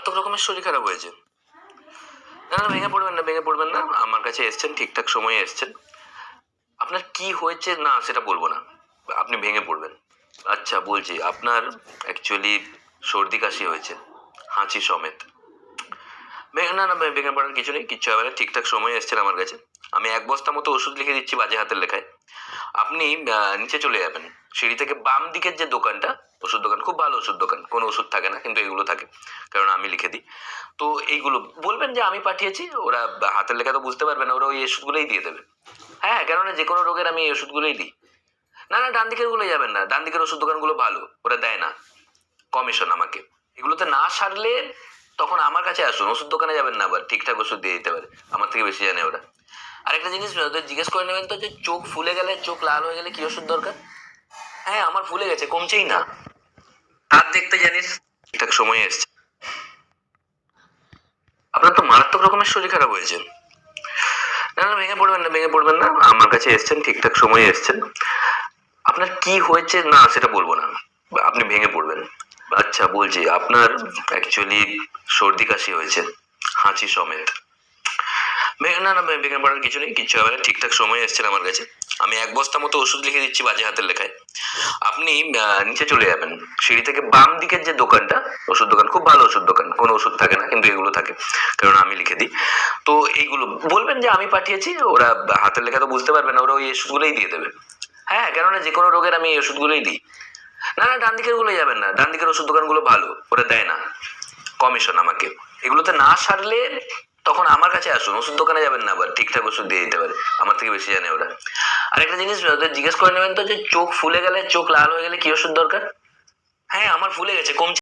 মারাত্মক রকমের শরীর খারাপ হয়েছে। না না, ভেঙে পড়বেন না, ভেঙে পড়বেন না। আমার কাছে এসছেন, ঠিকঠাক সময়ে এসছেন। আপনার কি হয়েছে না সেটা বলবো না, আপনি ভেঙে পড়বেন। আচ্ছা বলছি, আপনার অ্যাকচুয়ালি সর্দি কাশি হয়েছে, হাঁচি সমেত। না না, ভেঙে পড়ার কিছু নেই, কিচ্ছু হবে না, ঠিকঠাক সময়ে এসছেন আমার কাছে। আমি 1 বস্তা মতো ওষুধ লিখে দিচ্ছি বাজে হাতের লেখায়। আপনি নিচে চলে যাবেন, সিঁড়ি থেকে বাম দিকের যে দোকানটা, ওষুধ দোকান, খুব ভালো ওষুধ দোকান, কোনো ওষুধ থাকে না কিন্তু এগুলো থাকে, কারণ আমি লিখে দিই। তো এইগুলো বলবেন যে আমি পাঠিয়েছি, ওরা হাতের লেখা তো বুঝতে পারবে না, ওরা ওই ওষুধগুলোই দিয়ে দেবে। হ্যাঁ, কেননা যে কোনো রোগের আমি এই ওষুধগুলোই দিই। না না, ডান দিকের গুলো যাবেন না, ডান দিকের ওষুধ দোকানগুলো ভালো, ওরা দেয় না কমিশন আমাকে। এগুলোতে না সারলে তখন আমার কাছে আসুন, ওষুধ দোকানে যাবেন না, আবার ঠিকঠাক ওষুধ দিয়ে দিতে পারে, আমার থেকে বেশি জানে ওরা। আরেকটা জিনিস ওদের জিজ্ঞেস করে নেবেন তো, যে চোখ ফুলে গেলে, চোখ লাল হয়ে গেলে কি ওষুধ দরকার। হ্যাঁ, আমার ফুলে গেছে, কমছেই না। হাত দেখতে জানিস, ঠিকঠাক সময়ে এসছে। আপনার তো মারাত্মক রকমের শরীর খারাপ হয়েছে। না না, ভেঙে পড়বেন না, ভেঙে পড়বেন না। আমার কাছে এসছেন, ঠিকঠাক সময়ে এসছেন। আপনার কি হয়েছে না সেটা বলবো না, আপনি ভেঙে পড়বেন। আচ্ছা বলছি, আপনার অ্যাকচুয়ালি সর্দি কাশি হয়েছে, হাঁচি সমেত। না না, ভেঙে পড়ার কিছু নেই, কিচ্ছু হবে না, ঠিকঠাক সময়ে এসছেন আমার কাছে। আমি 1 বস্তা মতো ওষুধ লিখে দিচ্ছি বাজে হাতের লেখায়। আপনি নিচে চলে যাবেন, সিঁড়ি থেকে বাম দিকের যে দোকানটা, ওষুধ দোকান, খুব ভালো ওষুধ দোকান, কোনো ওষুধ থাকে না কিন্তু এগুলো থাকে, কারণ আমি লিখে দিই। তো এইগুলো বলবেন যে আমি পাঠিয়েছি, ওরা হাতের লেখা তো বুঝতে পারবে না, ওরা ওই ওষুধগুলোই দিয়ে দেবে। হ্যাঁ, কেননা যে কোনো রোগের আমি এই ওষুধগুলোই দিই। না না, ডান দিকের গুলো যাবেন না, ডান দিকের ওষুধ দোকানগুলো ভালো, ওরা দেয় না কমিশন আমাকে। এগুলোতে না সারলে তখন আমার কাছে আসুন, ওষুধ দোকানে যাবেন না, আবার ঠিকঠাক ওষুধ দিয়ে দিতে পারে, আমার থেকে বেশি জানে ওরা। আরেকটা জিনিস ওদের জিজ্ঞেস করে নেবেন তো, যে চোখ ফুলে গেলে, চোখ লাল হয়ে গেলে কি ওষুধ দরকার। হ্যাঁ, আমার ফুলে গেছে, কমছে